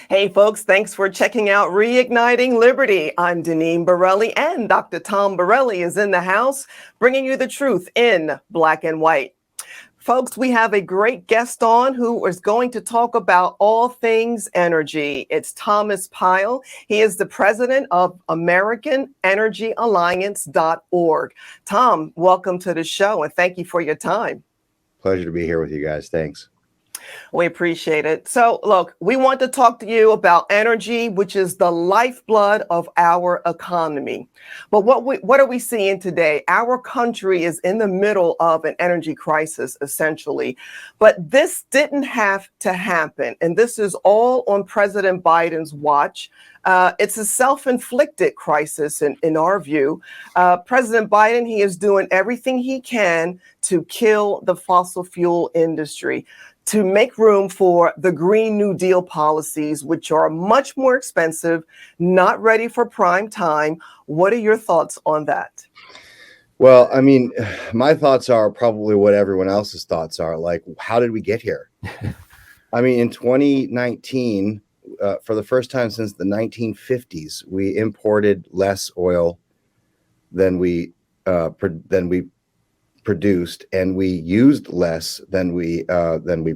Hey, folks, thanks for checking out Reigniting Liberty. I'm Deneen Borelli, and Dr. Tom Borelli is in the house, bringing you the truth in black and white. Folks, we have a great guest on who is going to talk about all things energy. It's Thomas Pyle. He is the president of AmericanEnergyAlliance.org. Tom, welcome to the show, and thank you for your time. Pleasure to be here with you guys. Thanks. We appreciate it. So, look, we want to talk to you about energy, which is the lifeblood of our economy. But what are we seeing today? Our country is in the middle of an energy crisis, essentially. But this didn't have to happen. And this is all on President Biden's watch. It's a self-inflicted crisis in our view. President Biden, he is doing everything he can to kill the fossil fuel industry, to make room for the Green New Deal policies, which are much more expensive, not ready for prime time. What are your thoughts on that? Well, I mean, my thoughts are probably what everyone else's thoughts are. Like, how did we get here? I mean, in 2019, for the first time since the 1950s, we imported less oil than we produced, and we used less than we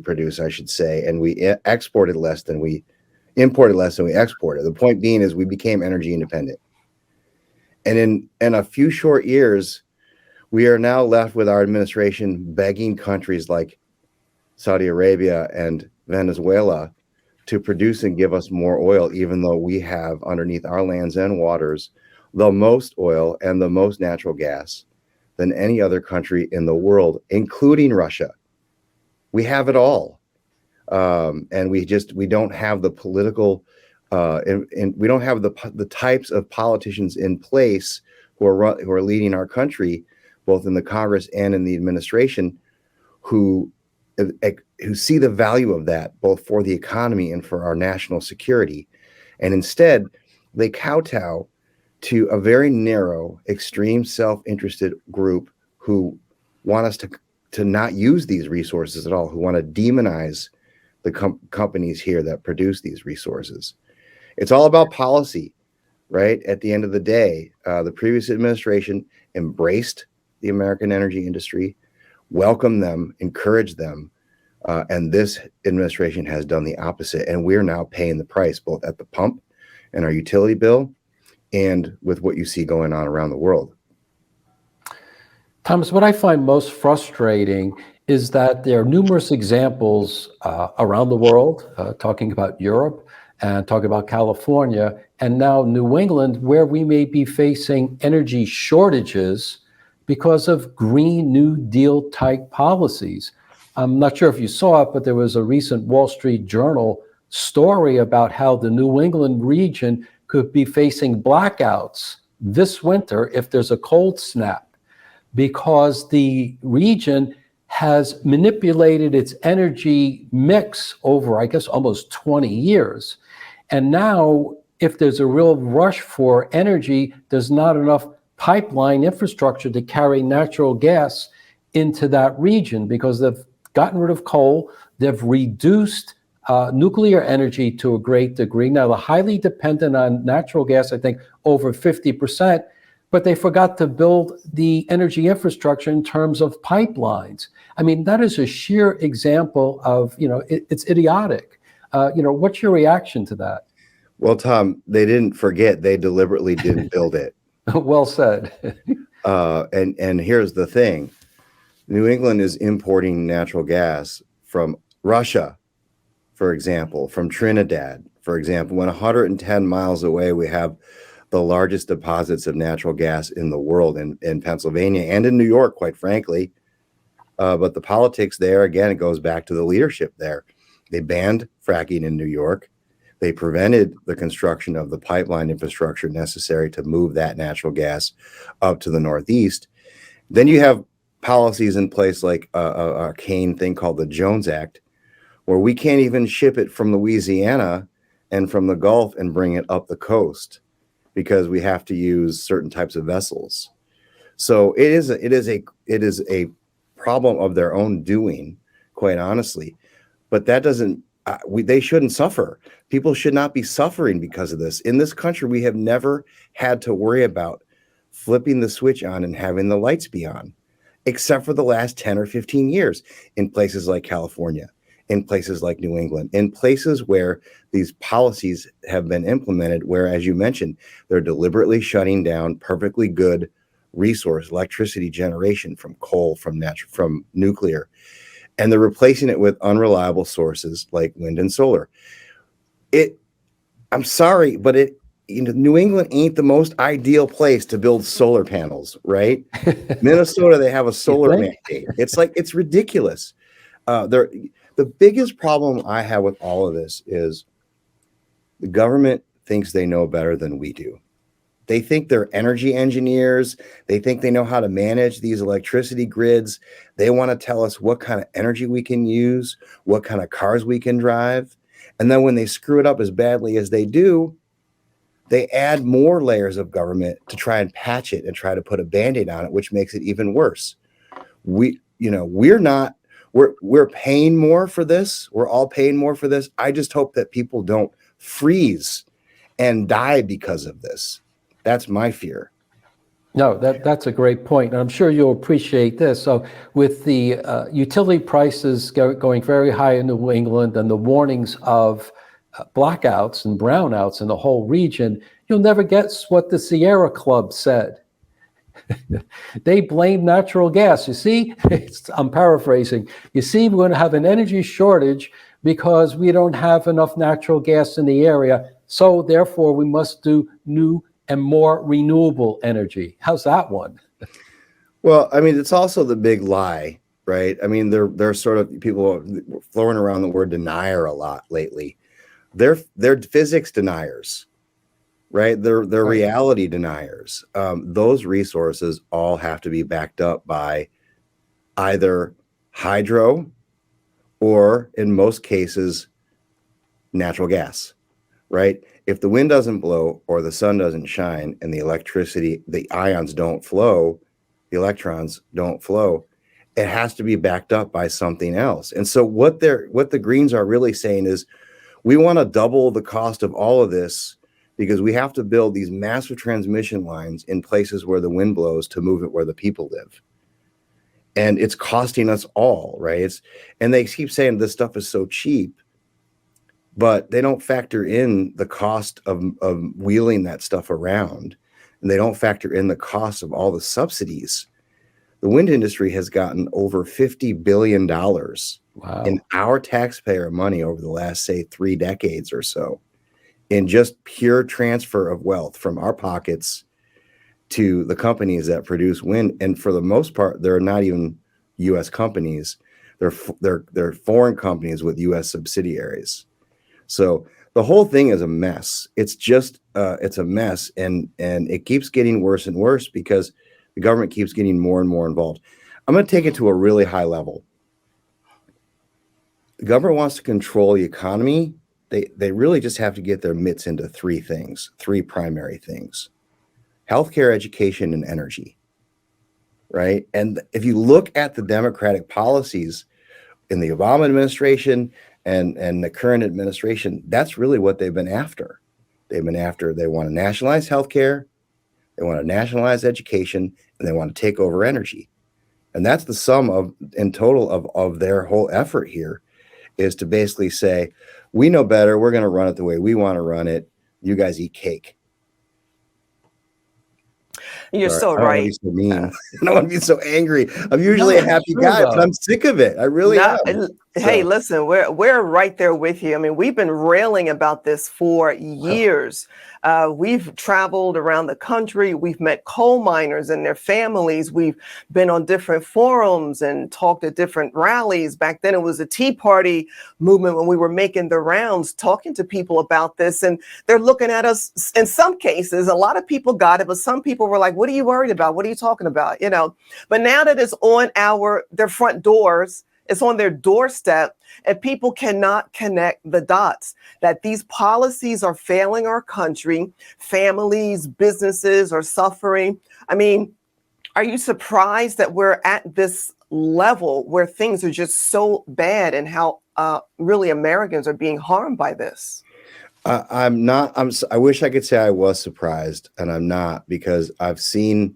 produced, I should say, and we exported less than we imported less than we exported. The point being is we became energy independent, and in a few short years, we are now left with our administration begging countries like Saudi Arabia and Venezuela to produce and give us more oil, even though we have underneath our lands and waters the most oil and the most natural gas than any other country in the world, including Russia. We have it all. And we don't have the political, and we don't have the types of politicians in place who are leading our country, both in the Congress and in the administration, who see the value of that, both for the economy and for our national security. And instead, they kowtow to a very narrow, extreme, self-interested group who want us to not use these resources at all, who want to demonize the companies here that produce these resources. It's all about policy, right? At the end of the day, the previous administration embraced the American energy industry, welcomed them, encouraged them, and this administration has done the opposite. And we're now paying the price, both at the pump and our utility bill, and with what you see going on around the world. Thomas, what I find most frustrating is that there are numerous examples around the world, talking about Europe and talking about California, and now New England, where we may be facing energy shortages because of Green New Deal type policies. I'm not sure if you saw it, but there was a recent Wall Street Journal story about how the New England region could be facing blackouts this winter if there's a cold snap, because the region has manipulated its energy mix over, I guess, almost 20 years. And now, if there's a real rush for energy, there's not enough pipeline infrastructure to carry natural gas into that region because they've gotten rid of coal, they've reduced nuclear energy to a great degree. Now, they're highly dependent on natural gas, I think over 50%, but they forgot to build the energy infrastructure in terms of pipelines. I mean, that is a sheer example of, it's idiotic. What's your reaction to that? Well, Tom, they didn't forget, they deliberately didn't build it. Well said. And here's the thing. New England is importing natural gas from Russia, for example, from Trinidad, for example. When 110 miles away, we have the largest deposits of natural gas in the world in Pennsylvania and in New York, quite frankly. But the politics there, again, it goes back to the leadership there. They banned fracking in New York. They prevented the construction of the pipeline infrastructure necessary to move that natural gas up to the Northeast. Then you have policies in place like a arcane thing called the Jones Act, where we can't even ship it from Louisiana and from the Gulf and bring it up the coast because we have to use certain types of vessels. So it is a problem of their own doing, quite honestly. But that doesn't they shouldn't suffer. People should not be suffering because of this. In this country, we have never had to worry about flipping the switch on and having the lights be on, except for the last 10 or 15 years in places like California, in places like New England, in places where these policies have been implemented, where, as you mentioned, they're deliberately shutting down perfectly good resource, electricity generation from coal, from nuclear, and they're replacing it with unreliable sources like wind and solar. I'm sorry, but New England ain't the most ideal place to build solar panels, right? Minnesota, they have a solar mandate. It's ridiculous. The biggest problem I have with all of this is the government thinks they know better than we do. They think they're energy engineers. They think they know how to manage these electricity grids. They want to tell us what kind of energy we can use, what kind of cars we can drive. And then when they screw it up as badly as they do, they add more layers of government to try and patch it and try to put a Band-Aid on it, which makes it even worse. We're paying more for this. We're all paying more for this. I just hope that people don't freeze and die because of this. That's my fear. No, that's a great point. And I'm sure you'll appreciate this. So with the utility prices going very high in New England and the warnings of blackouts and brownouts in the whole region, you'll never guess what the Sierra Club said. They blame natural gas. You see, I'm paraphrasing. You see, we're going to have an energy shortage because we don't have enough natural gas in the area. So therefore, we must do new and more renewable energy. How's that one? Well, I mean, it's also the big lie, right? I mean, they're sort of people throwing around the word denier a lot lately. They're physics deniers, right? They're reality deniers. Those resources all have to be backed up by either hydro or, in most cases, natural gas, right? If the wind doesn't blow or the sun doesn't shine and the electricity, the ions don't flow, the electrons don't flow, it has to be backed up by something else. And so what the Greens are really saying is, we want to double the cost of all of this because we have to build these massive transmission lines in places where the wind blows to move it where the people live. And it's costing us all, right? And they keep saying this stuff is so cheap, but they don't factor in the cost of wheeling that stuff around. And they don't factor in the cost of all the subsidies. The wind industry has gotten over $50 billion in our taxpayer money over the last, say, 3 decades or so, in just pure transfer of wealth from our pockets to the companies that produce wind. And for the most part, they're not even U.S. companies. They're foreign companies with U.S. subsidiaries. So the whole thing is a mess. It's just it's a mess, and it keeps getting worse and worse because the government keeps getting more and more involved. I'm going to take it to a really high level. The government wants to control the economy. They really just have to get their mitts into 3 things, 3 primary things: healthcare, education, and energy. Right? And if you look at the Democratic policies in the Obama administration and the current administration, that's really what they've been after. They want to nationalize healthcare, they want to nationalize education, and they want to take over energy. And that's the sum in total of their whole effort here, is to basically say, we know better, we're going to run it the way we want to run it, you guys eat cake. You're Sorry, so I don't want to right. be so mean. I don't want to be so angry. I'm usually a happy guy, but I'm sick of it. I really am. Hey, listen, we're right there with you. I mean, we've been railing about this for years. We've traveled around the country. We've met coal miners and their families. We've been on different forums and talked at different rallies. Back then, it was a Tea Party movement when we were making the rounds, talking to people about this. And they're looking at us. In some cases, a lot of people got it, but some people were like, what are you worried about? What are you talking about? You know, but now that it's on their front doors, it's on their doorstep, and people cannot connect the dots that these policies are failing our country. Families, businesses are suffering. I mean, Are you surprised that we're at this level where things are just so bad and how really Americans are being harmed by this? I'm not. I wish I could say I was surprised, and I'm not, because I've seen.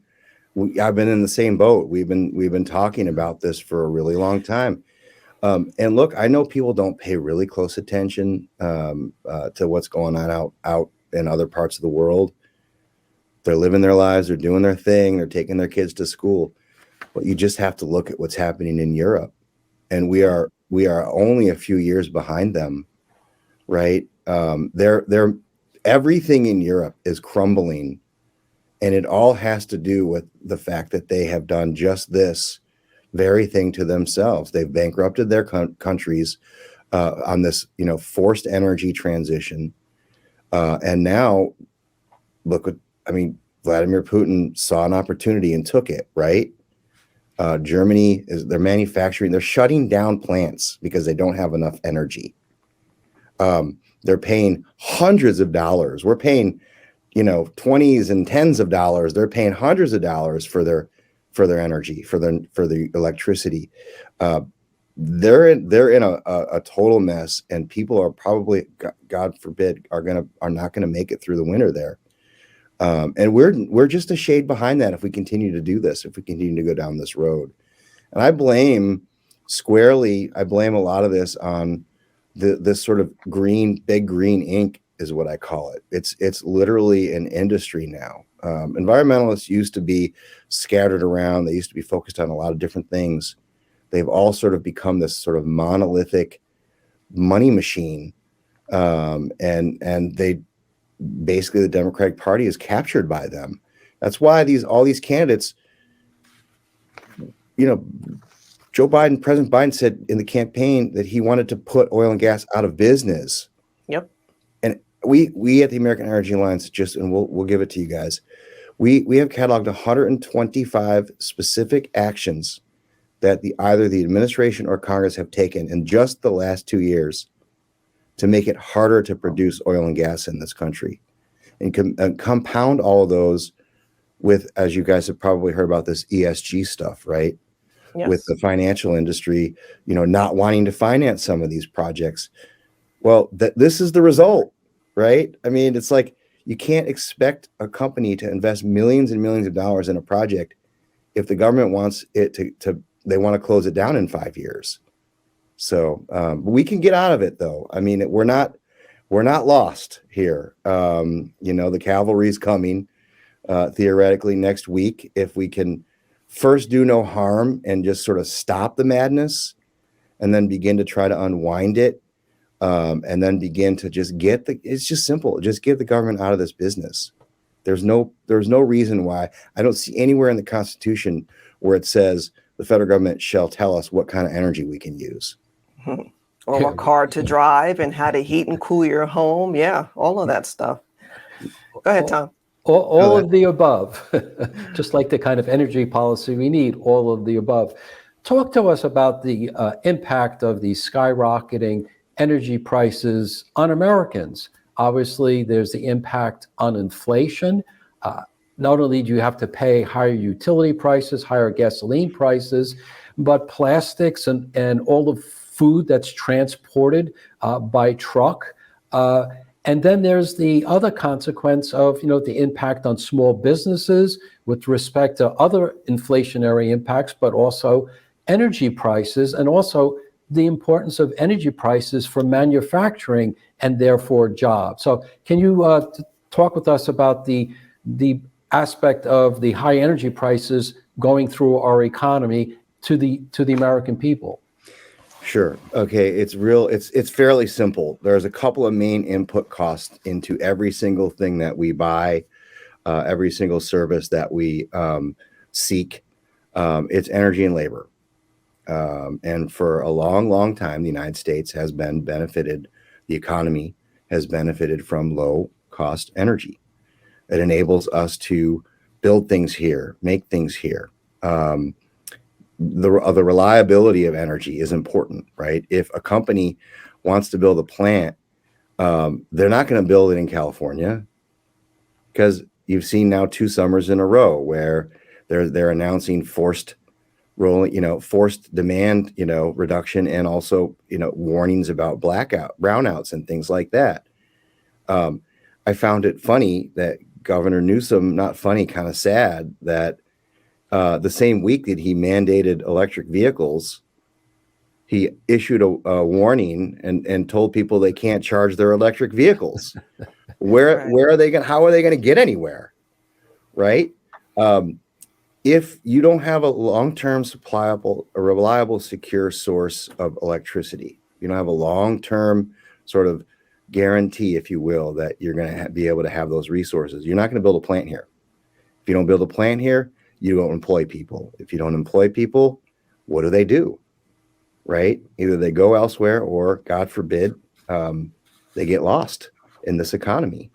I've been in the same boat. We've been talking about this for a really long time. And look, I know people don't pay really close attention to what's going on out in other parts of the world. They're living their lives. They're doing their thing. They're taking their kids to school. But you just have to look at what's happening in Europe, and we are only a few years behind them, right? They're everything in Europe is crumbling, and it all has to do with the fact that they have done just this very thing to themselves. They've bankrupted their countries on this, forced energy transition, and now look what I mean. Vladimir Putin saw an opportunity and took it, right? Germany they're manufacturing, they're shutting down plants because they don't have enough energy. They're paying hundreds of dollars. We're paying, 20s and tens of dollars. They're paying hundreds of dollars for their energy, for the electricity. They're in a total mess, and people are probably, God forbid, are not gonna make it through the winter there. And we're just a shade behind that if we continue to do this, if we continue to go down this road. And I blame a lot of this on this sort of big green ink is what I call it. It's literally an industry now. Environmentalists used to be scattered around. They used to be focused on a lot of different things. They've all sort of become this sort of monolithic money machine. And they basically, the Democratic Party is captured by them. That's why all these candidates, President Biden said in the campaign that he wanted to put oil and gas out of business. Yep. And we at the American Energy Alliance, and we'll give it to you guys. We have cataloged 125 specific actions that either the administration or Congress have taken in just the last 2 years to make it harder to produce oil and gas in this country, and compound all of those with, as you guys have probably heard about, this ESG stuff, right? Yes. With the financial industry, not wanting to finance some of these projects. Well, this is the result, right? I mean, it's like you can't expect a company to invest millions and millions of dollars in a project if the government wants it they want to close it down in 5 years. So we can get out of it, though. I mean, we're not lost here. The cavalry's coming theoretically next week if we can first do no harm and just sort of stop the madness, and then begin to try to unwind it, and then begin to just it's just simple. Just get the government out of this business. There's no reason why. I don't see anywhere in the Constitution where it says the federal government shall tell us what kind of energy we can use. Or what car to drive and how to heat and cool your home. Yeah, all of that stuff. Go ahead, Tom. All of the above, just like the kind of energy policy we need, all of the above. Talk to us about the impact of the skyrocketing energy prices on Americans. Obviously, there's the impact on inflation. Not only do you have to pay higher utility prices, higher gasoline prices, but plastics and all the food that's transported by truck. And then there's the other consequence of, the impact on small businesses with respect to other inflationary impacts, but also energy prices, and also the importance of energy prices for manufacturing and therefore jobs. So can you talk with us about the aspect of the high energy prices going through our economy to the American people? Sure. Okay. It's fairly simple. There's a couple of main input costs into every single thing that we buy, every single service that we seek. It's energy and labor. And for a long, long time, the United States has the economy has benefited from low cost energy. It enables us to build things here, make things here. The reliability of energy is important, right? If a company wants to build a plant, they're not going to build it in California, because you've seen now 2 summers in a row where They're announcing forced demand, reduction, and also, warnings about brownouts and things like that. I found it funny that Governor Newsom, not funny, kind of sad, that the same week that he mandated electric vehicles, he issued a warning and told people they can't charge their electric vehicles. Where are they going? How are they going to get anywhere? Right? If you don't have a long-term a reliable, secure source of electricity, you don't have a long-term sort of guarantee, if you will, that you're going to be able to have those resources. You're not going to build a plant here. If you don't build a plant here, you don't employ people. If you don't employ people, what do? Right? Either they go elsewhere or, God forbid, they get lost in this economy.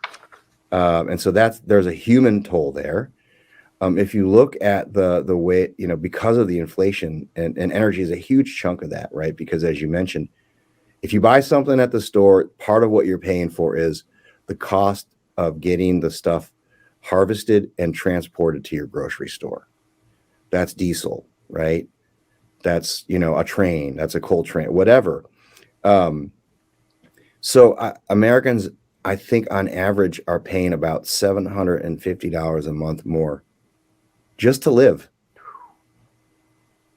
And so there's a human toll there. If you look at the way, because of the inflation, and energy is a huge chunk of that, right? Because as you mentioned, if you buy something at the store, part of what you're paying for is the cost of getting the stuff harvested and transported to your grocery store. That's diesel, right? That's, a train, that's a coal train, whatever. So Americans, I think on average, are paying about $750 a month more just to live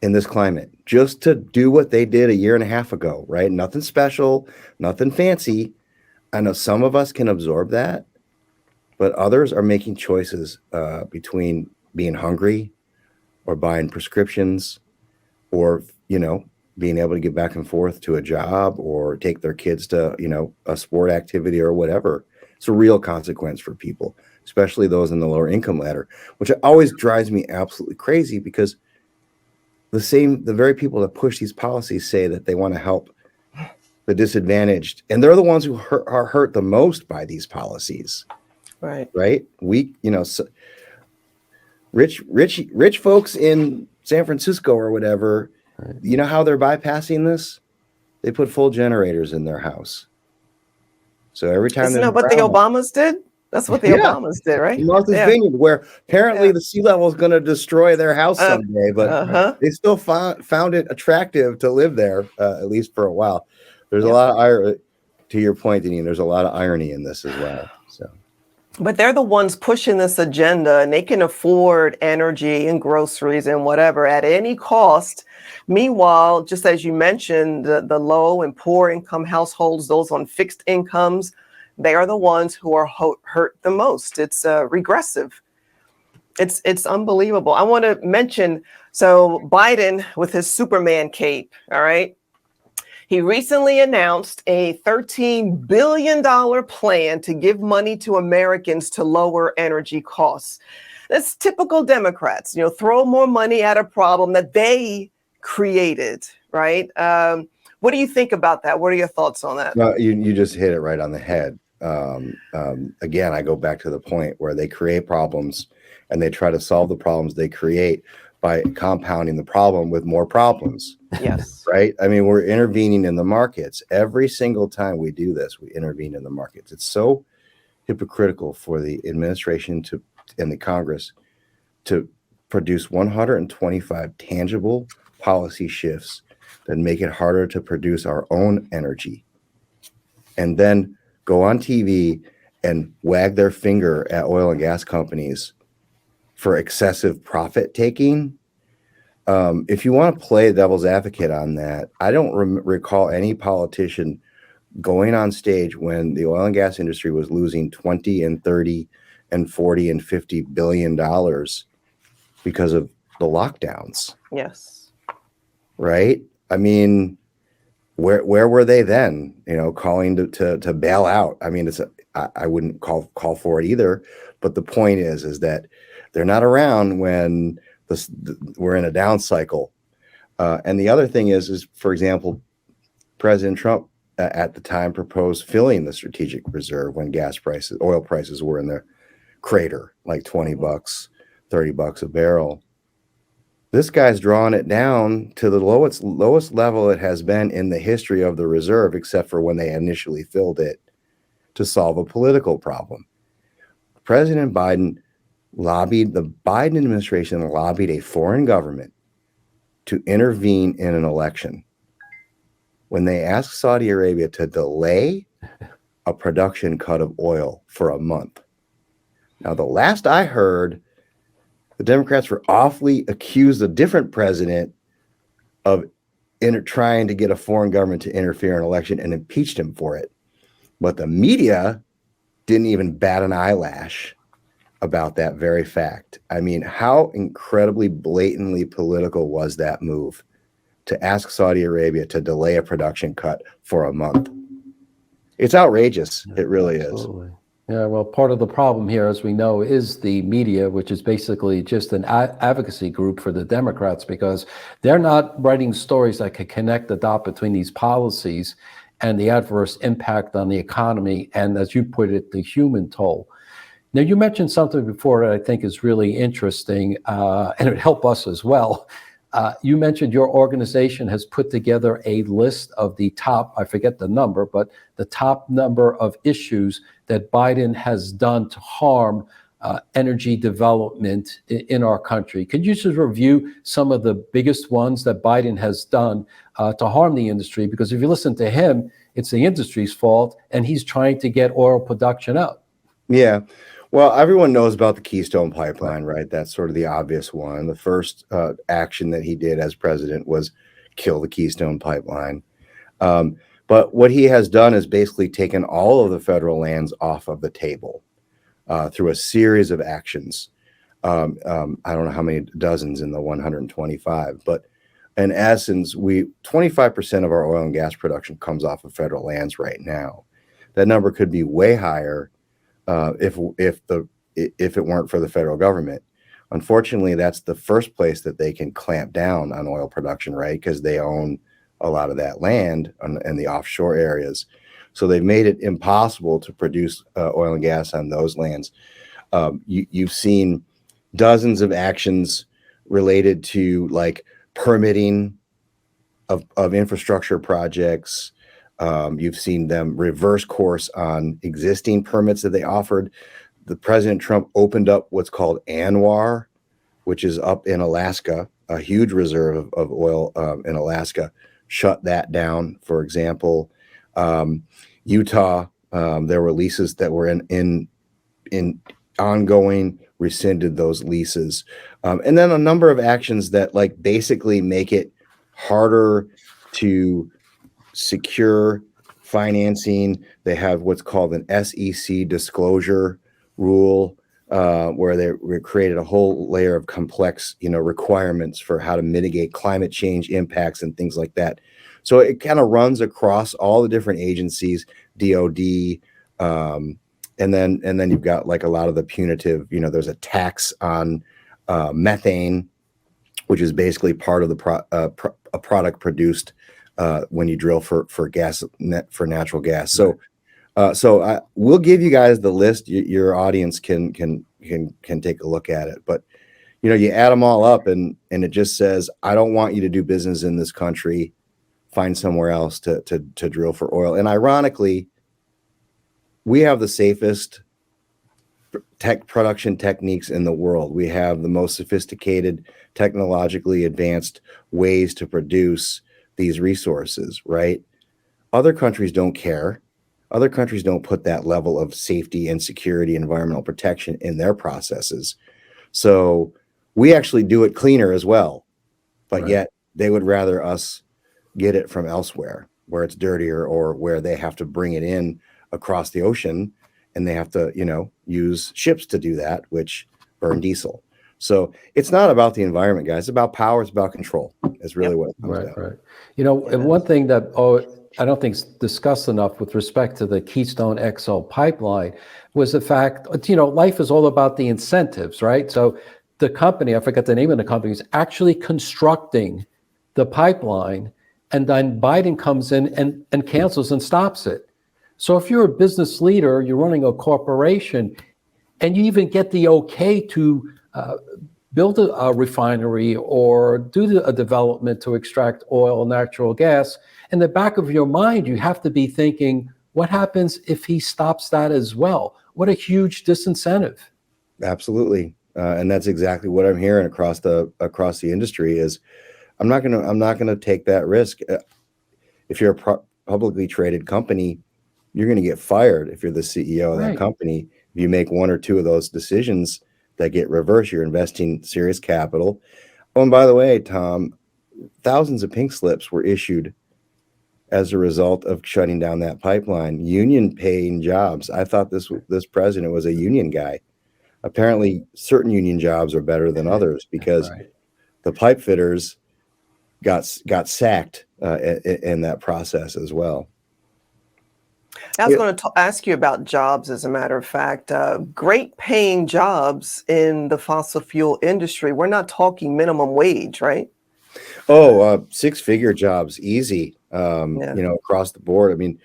in this climate, just to do what they did a year and a half ago, right? Nothing special, nothing fancy. I know some of us can absorb that, but others are making choices between being hungry or buying prescriptions or, being able to get back and forth to a job or take their kids to, a sport activity or whatever. It's a real consequence for people, especially those in the lower income ladder, which always drives me absolutely crazy because the very people that push these policies say that they want to help the disadvantaged, and they're the ones who are hurt the most by these policies. Right. Rich folks in San Francisco or whatever, right. You know how they're bypassing this? They put full generators in their house. So every time isn't that what the Obamas did? That's what the Obamas did, right? Martha's Vineyard, where apparently the sea level is going to destroy their house someday, but they still found it attractive to live there, at least for a while. There's a lot of irony, to your point, Deneen, there's a lot of irony in this as well. So, but they're the ones pushing this agenda, and they can afford energy and groceries and whatever at any cost. Meanwhile, just as you mentioned, the low and poor income households, those on fixed incomes, they are the ones who are hurt the most. It's regressive. It's unbelievable. I want to mention, so Biden with his Superman cape, all right? He recently announced a $13 billion plan to give money to Americans to lower energy costs. That's typical Democrats, throw more money at a problem that they created, right? What do you think about that? What are your thoughts on that? Well, you just hit it right on the head. Again, I go back to the point where they create problems and they try to solve the problems they create by compounding the problem with more problems. Yes. Right? I mean, we're intervening in the markets. Every single time we do this, we intervene in the markets. It's so hypocritical for the administration and the Congress to produce 125 tangible policy shifts that make it harder to produce our own energy, and then go on TV and wag their finger at oil and gas companies for excessive profit taking. If you want to play devil's advocate on that, I don't recall any politician going on stage when the oil and gas industry was losing 20 and 30 and 40 and 50 billion dollars because of the lockdowns. Yes. Right? I mean, where were they then? Calling to bail out. I mean, I wouldn't call for it either. But the point is that they're not around when we're in a down cycle. And the other thing is, for example, President Trump at the time proposed filling the strategic reserve when oil prices were in the crater, like $20, $30 a barrel. This guy's drawing it down to the lowest level it has been in the history of the reserve, except for when they initially filled it to solve a political problem. President Biden the Biden administration lobbied a foreign government to intervene in an election when they asked Saudi Arabia to delay a production cut of oil for a month. Now, the last I heard, the Democrats were awfully accused a different president of trying to get a foreign government to interfere in an election and impeached him for it. But the media didn't even bat an eyelash about that very fact. I mean, how incredibly blatantly political was that move to ask Saudi Arabia to delay a production cut for a month? It's outrageous. It really Absolutely. Yeah, well, part of the problem here, as we know, is the media, which is basically just an advocacy group for the Democrats, because they're not writing stories that can connect the dot between these policies and the adverse impact on the economy and, as you put it, the human toll. Now, you mentioned something before that I think is really interesting, and it would help us as well. You mentioned your organization has put together a list of the top, I forget the number, but the top number of issues that Biden has done to harm energy development in our country. Could you just review some of the biggest ones that Biden has done to harm the industry? Because if you listen to him, it's the industry's fault, and he's trying to get oil production up. Yeah. Well, everyone knows about the Keystone Pipeline, right? That's sort of the obvious one. The first action that he did as president was kill the Keystone Pipeline. But what he has done is basically taken all of the federal lands off of the table through a series of actions. I don't know how many dozens in the 125, but in essence, 25% of our oil and gas production comes off of federal lands right now. That number could be way higher if it weren't for the federal government. Unfortunately, that's the first place that they can clamp down on oil production, right? Because they own a lot of that land in the offshore areas. So they've made it impossible to produce oil and gas on those lands. You've seen dozens of actions related to like permitting of infrastructure projects. You've seen them reverse course on existing permits that they offered. The President Trump opened up what's called ANWR, which is up in Alaska, a huge reserve of oil in Alaska. Shut that down, for example. Utah, there were leases that were in ongoing, rescinded those leases. And then a number of actions that like basically make it harder to secure financing. They have what's called an SEC disclosure rule, where they created a whole layer of complex, requirements for how to mitigate climate change impacts and things like that. So it kind of runs across all the different agencies, DOD, and then you've got like a lot of the punitive. There's a tax on methane, which is basically part of a product produced when you drill for gas, for natural gas. So we'll give you guys the list. Your audience can take a look at it. But you add them all up, and it just says, I don't want you to do business in this country. Find somewhere else to drill for oil. And ironically, we have the safest production techniques in the world. We have the most sophisticated, technologically advanced ways to produce these resources, right? Other countries don't care. Other countries don't put that level of safety and security, environmental protection in their processes. So we actually do it cleaner as well, but right. Yet they would rather us get it from elsewhere where it's dirtier, or where they have to bring it in across the ocean, and they have to, use ships to do that, which burn diesel. So it's not about the environment, guys. It's about power. It's about control. It's really what it comes down. Right. And one thing that I don't think is discussed enough with respect to the Keystone XL pipeline was the fact, life is all about the incentives, right? So the company, I forget the name of the company, is actually constructing the pipeline, and then Biden comes in and cancels and stops it. So if you're a business leader, you're running a corporation, and you even get the okay to build a refinery or do a development to extract oil and natural gas, in the back of your mind, you have to be thinking, what happens if he stops that as well? What a huge disincentive. Absolutely. and that's exactly what I'm hearing across the industry. Is I'm not gonna take that risk. If you're a publicly traded company, you're going to get fired if you're the CEO of that Right. company. If you make one or two of those decisions that get reversed, you're investing serious capital. Oh, and by the way, Tom, thousands of pink slips were issued as a result of shutting down that pipeline. Union paying jobs. I thought this president was a union guy. Apparently, certain union jobs are better than others because Right. the pipe fitters got sacked in that process as well. I was going to ask you about jobs, as a matter of fact. Great paying jobs in the fossil fuel industry. We're not talking minimum wage, right? Oh, six-figure jobs, easy. Yeah. Across the board. I mean,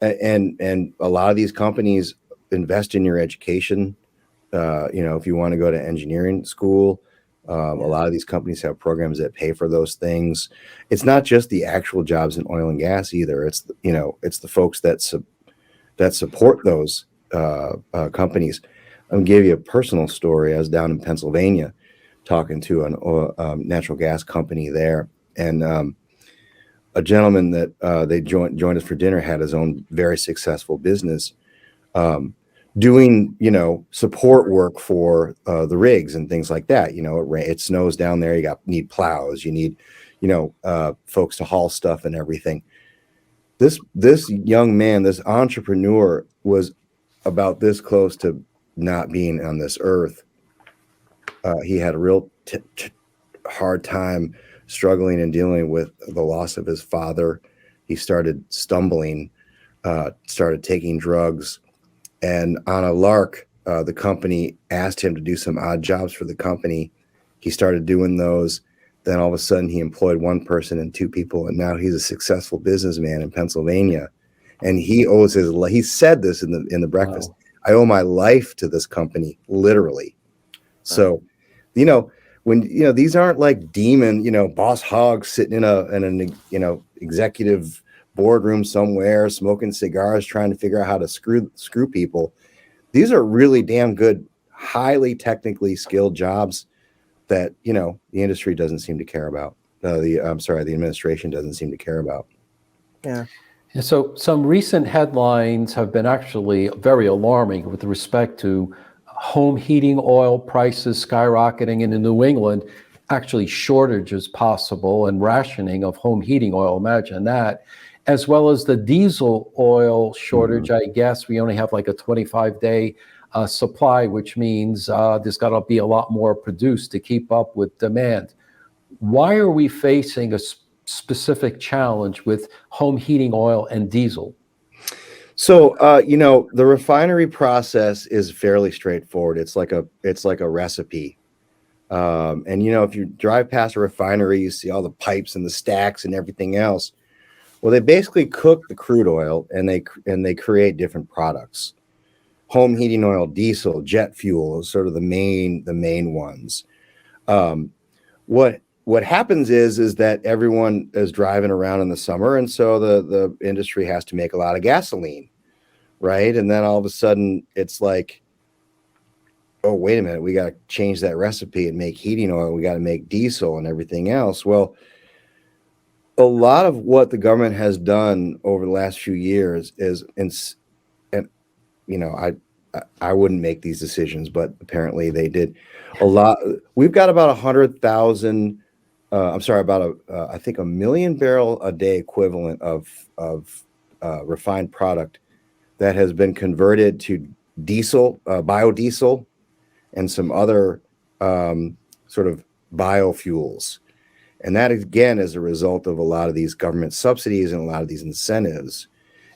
and a lot of these companies invest in your education. If you want to go to engineering school, a lot of these companies have programs that pay for those things. It's not just the actual jobs in oil and gas either. It's the folks that support those companies. I'm gonna give you a personal story. I was down in Pennsylvania talking to a natural gas company there, and a gentleman that they joined us for dinner had his own very successful business, doing support work for the rigs and things like that. It snows down there. You need plows. You need folks to haul stuff and everything. This young man, this entrepreneur, was about this close to not being on this earth. He had a real hard time struggling and dealing with the loss of his father. He started stumbling, started taking drugs, and on a lark, the company asked him to do some odd jobs for the company. He started doing those. Then all of a sudden he employed one person and two people, and now he's a successful businessman in Pennsylvania. And he said this in the breakfast. Wow. I owe my life to this company, literally. So, when these aren't like demon, boss hogs sitting in an executive boardroom somewhere, smoking cigars, trying to figure out how to screw people. These are really damn good, highly technically skilled jobs that the industry doesn't seem to care about. The administration doesn't seem to care about. Yeah. And so some recent headlines have been actually very alarming with respect to home heating oil prices skyrocketing, and in New England, actually shortages possible and rationing of home heating oil. Imagine that. As well as the diesel oil shortage. I guess we only have like a 25-day supply, which means there's got to be a lot more produced to keep up with demand. Why are we facing a specific challenge with home heating oil and diesel? So, the refinery process is fairly straightforward. It's like a recipe. And if you drive past a refinery, you see all the pipes and the stacks and everything else. Well, they basically cook the crude oil and they create different products. Home heating oil, diesel, jet fuel is sort of the main ones. What happens is that everyone is driving around in the summer, and so the industry has to make a lot of gasoline, right? And then all of a sudden it's like, oh, wait a minute, we got to change that recipe and make heating oil. We got to make diesel and everything else. Well, a lot of what the government has done over the last few years is, and I wouldn't make these decisions, but apparently they did a lot. We've got about 100,000. I think 1 million barrel a day equivalent of refined product that has been converted to diesel, biodiesel, and some other sort of biofuels. And that, again, is a result of a lot of these government subsidies and a lot of these incentives.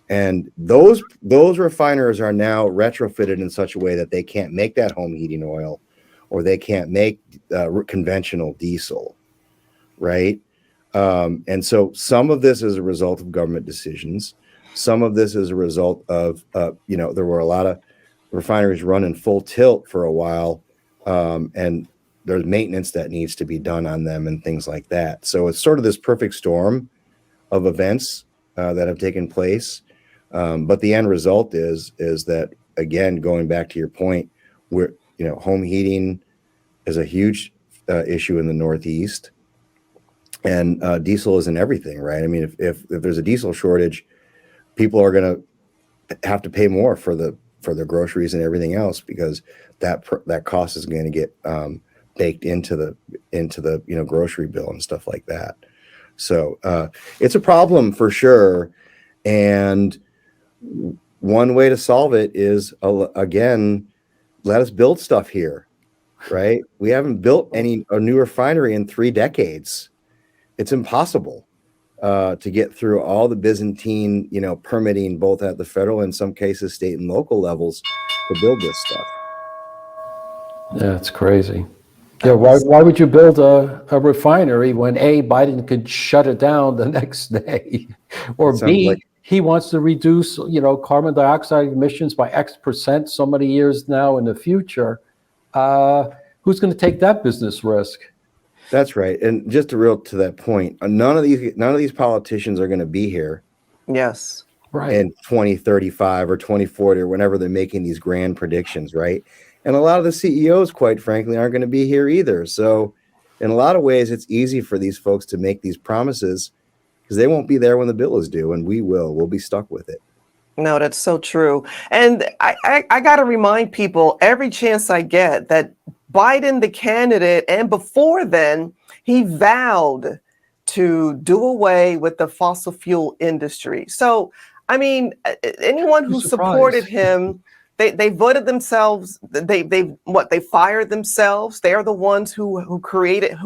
And those refiners are now retrofitted in such a way that they can't make that home heating oil, or they can't make conventional diesel, right? And so some of this is a result of government decisions. Some of this is a result of, there were a lot of refineries running full tilt for a while, and there's maintenance that needs to be done on them and things like that. So it's sort of this perfect storm of events that have taken place. But the end result is that, again, going back to your point, we're home heating is a huge issue in the Northeast, and diesel isn't everything, right? I mean, if there's a diesel shortage, people are going to have to pay more for their groceries and everything else, because that cost is going to get baked into the grocery bill and stuff like that. So it's a problem for sure, and one way to solve it is, again, let us build stuff here, right? We haven't built a new refinery in 3 decades. It's impossible to get through all the Byzantine, permitting, both at the federal and in some cases state and local levels, to build this stuff. Yeah, it's crazy. Yeah, why would you build a refinery when A, Biden could shut it down the next day, or B, he wants to reduce, carbon dioxide emissions by X% so many years now in the future? Who's going to take that business risk? That's right. And just to that point, none of these politicians are going to be here. Yes. Right. In 2035 or 2040 or whenever they're making these grand predictions, right? And a lot of the CEOs, quite frankly, aren't going to be here either. So in a lot of ways, it's easy for these folks to make these promises because they won't be there when the bill is due, and we'll be stuck with it. No, that's so true. And I got to remind people every chance I get that Biden, the candidate, and before then, he vowed to do away with the fossil fuel industry. So, I mean, anyone who supported him, they voted themselves. They fired themselves. They are the ones who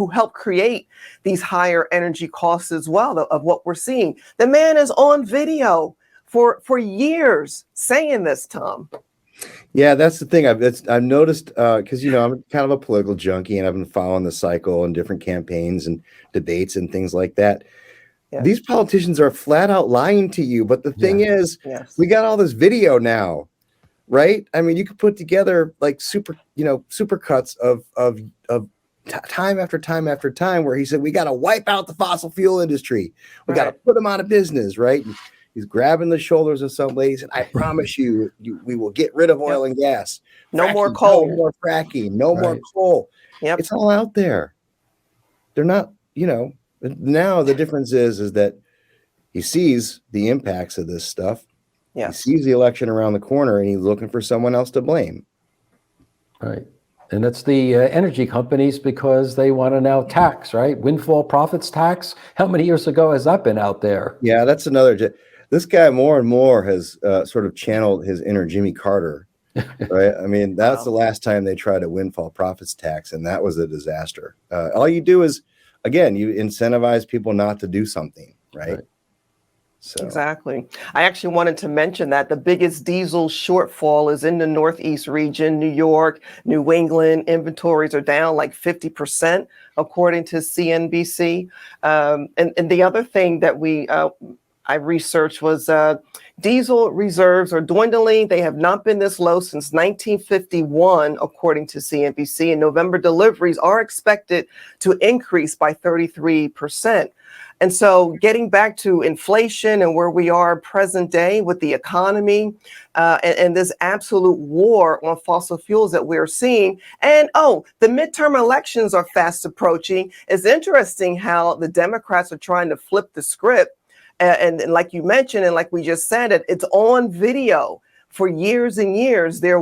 helped create these higher energy costs as well of what we're seeing. The man is on video for years saying this, Tom. Yeah, that's the thing. I've noticed because I'm kind of a political junkie, and I've been following the cycle and different campaigns and debates and things like that. Yeah. These politicians are flat out lying to you. But the thing is, we got all this video now, right? I mean, you could put together like super cuts of time after time after time where he said we got to wipe out the fossil fuel industry. We got to put them out of business, right? And he's grabbing the shoulders of some ladies, and I promise you, we will get rid of oil and gas. No more coal. No more fracking. No more coal. Yep. It's all out there. They're not, now the difference is that he sees the impacts of this stuff. Yeah. He sees the election around the corner, and he's looking for someone else to blame. Right. And it's the energy companies, because they want to now tax, right? Windfall profits tax. How many years ago has that been out there? Yeah, that's another. This guy more and more has sort of channeled his inner Jimmy Carter, right? I mean, that's the last time they tried a windfall profits tax, and that was a disaster. All you do is, again, you incentivize people not to do something, right? So. Exactly. I actually wanted to mention that the biggest diesel shortfall is in the Northeast region, New York, New England. Inventories are down like 50%, according to CNBC. And the other thing that I researched was diesel reserves are dwindling. They have not been this low since 1951, according to CNBC. And November deliveries are expected to increase by 33%. And so getting back to inflation and where we are present day with the economy and this absolute war on fossil fuels that we're seeing. And, the midterm elections are fast approaching. It's interesting how the Democrats are trying to flip the script. And like you mentioned, and like we just said, it's on video for years and years, their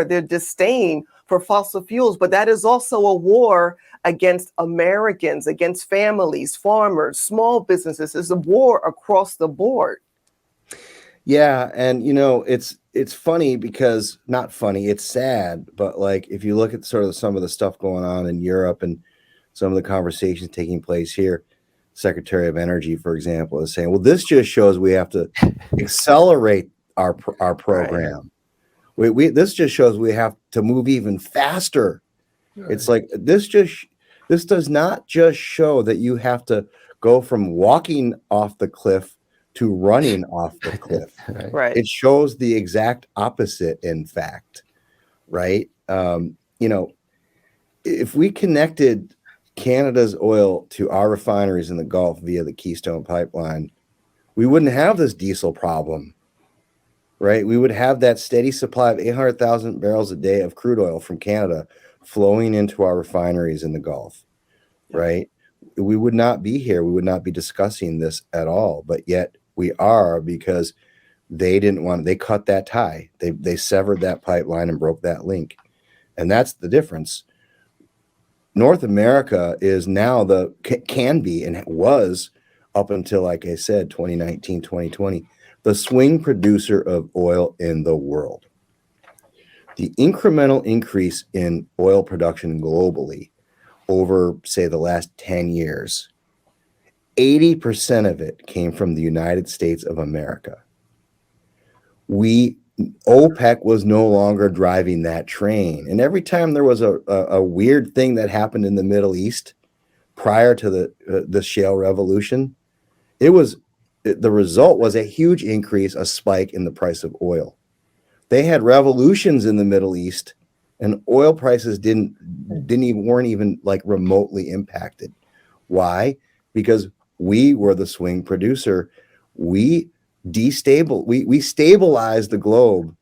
disdain for fossil fuels. But that is also a war against Americans, against families, farmers, small businesses. It's a war across the board. Yeah. And, it's funny because not funny, it's sad. But like, if you look at sort of some of the stuff going on in Europe and some of the conversations taking place here, Secretary of Energy, for example, is saying, well, this just shows we have to accelerate our program. Right. This just shows we have to move even faster. Right. It's like this does not just show that you have to go from walking off the cliff to running off the cliff. Right. It shows the exact opposite, in fact. Right. If we connected Canada's oil to our refineries in the Gulf via the Keystone Pipeline, we wouldn't have this diesel problem. right? We would have that steady supply of 800,000 barrels a day of crude oil from Canada flowing into our refineries in the Gulf, right? We would not be here. We would not be discussing this at all. But yet we are, because they didn't want, they cut that tie. They severed that pipeline and broke that link. And that's the difference. North America is now can be, and was up until, like I said, 2019, 2020, the swing producer of oil in the world. The incremental increase in oil production globally over, say, the last 10 years, 80% of it came from the United States of America. OPEC was no longer driving that train. And every time there was a weird thing that happened in the Middle East prior to the shale revolution, the result was a huge increase, a spike in the price of oil. They had revolutions in the Middle East, and oil prices weren't even like remotely impacted. Why? Because we were the swing producer. We stabilized the globe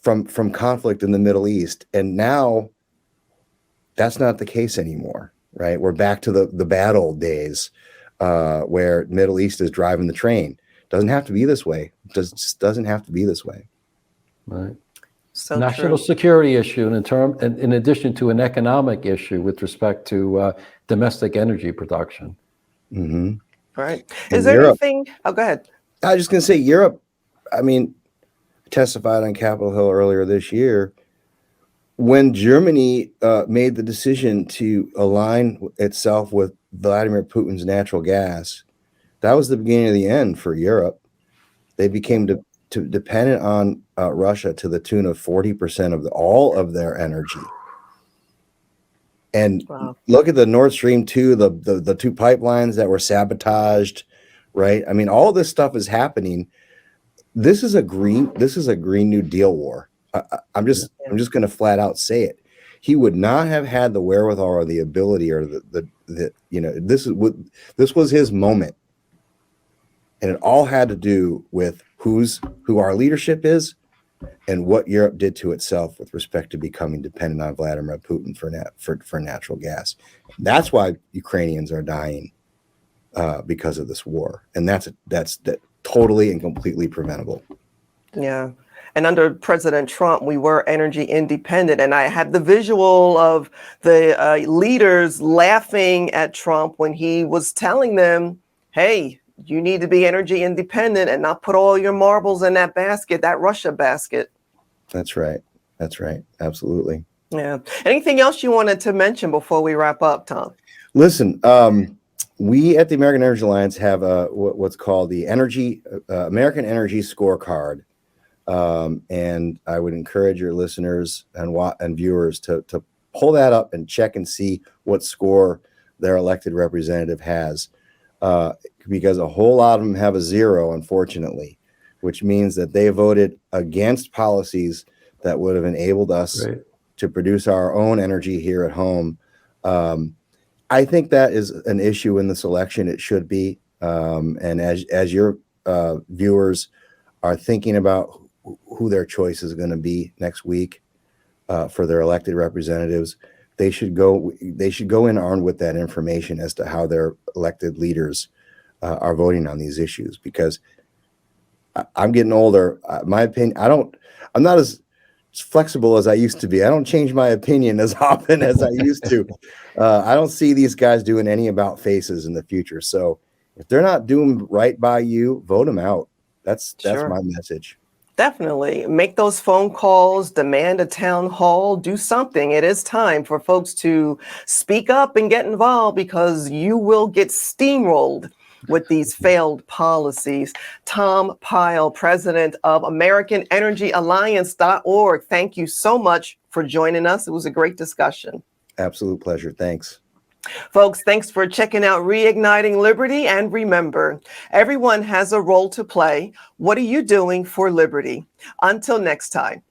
from conflict in the Middle East, and now that's not the case anymore, right? We're back to the bad old days where Middle East is driving the train. Doesn't have to be this way. Just doesn't have to be this way. Right. So National true. security issue, in addition to an economic issue with respect to domestic energy production. Mm-hmm. Right. In Is there Europe, anything? Oh, go ahead. I was just going to say Europe, I mean, testified on Capitol Hill earlier this year when Germany made the decision to align itself with Vladimir Putin's natural gas. That was the beginning of the end for Europe. They became dependent on Russia to the tune of 40% of all of their energy. And look at the Nord Stream 2, the two pipelines that were sabotaged, right? I mean, all this stuff is happening. This is a Green New Deal war. I'm just going to flat out say it. He would not have had the wherewithal or the ability or this was his moment. And it all had to do with who our leadership is and what Europe did to itself with respect to becoming dependent on Vladimir Putin for natural gas. That's why Ukrainians are dying because of this war, and that's totally and completely preventable. Yeah. And under President Trump, we were energy independent. And I had the visual of the leaders laughing at Trump when he was telling them, hey, you need to be energy independent and not put all your marbles in that basket, that Russia basket. That's right. That's right. Absolutely. Yeah. Anything else you wanted to mention before we wrap up, Tom? Listen, we at the American Energy Alliance have what's called the American Energy Scorecard. And I would encourage your listeners and viewers to pull that up and check and see what score their elected representative has. Because a whole lot of them have a 0, unfortunately, which means that they voted against policies that would have enabled us to produce our own energy here at home. I think that is an issue in this election. It should be. And as your viewers are thinking about who their choice is going to be next week for their elected representatives, they should go in armed with that information as to how their elected leaders are voting on these issues. Because I'm getting older. My opinion, I'm not as flexible as I used to be. I don't change my opinion as often as I used to. I don't see these guys doing any about faces in the future. So if they're not doing right by you, vote them out. That's my message. Definitely. Make those phone calls, demand a town hall, do something. It is time for folks to speak up and get involved, because you will get steamrolled with these failed policies. Tom Pyle, president of AmericanEnergyAlliance.org. Thank you so much for joining us. It was a great discussion. Absolute pleasure. Thanks. Folks, thanks for checking out Reigniting Liberty. And remember, everyone has a role to play. What are you doing for liberty? Until next time.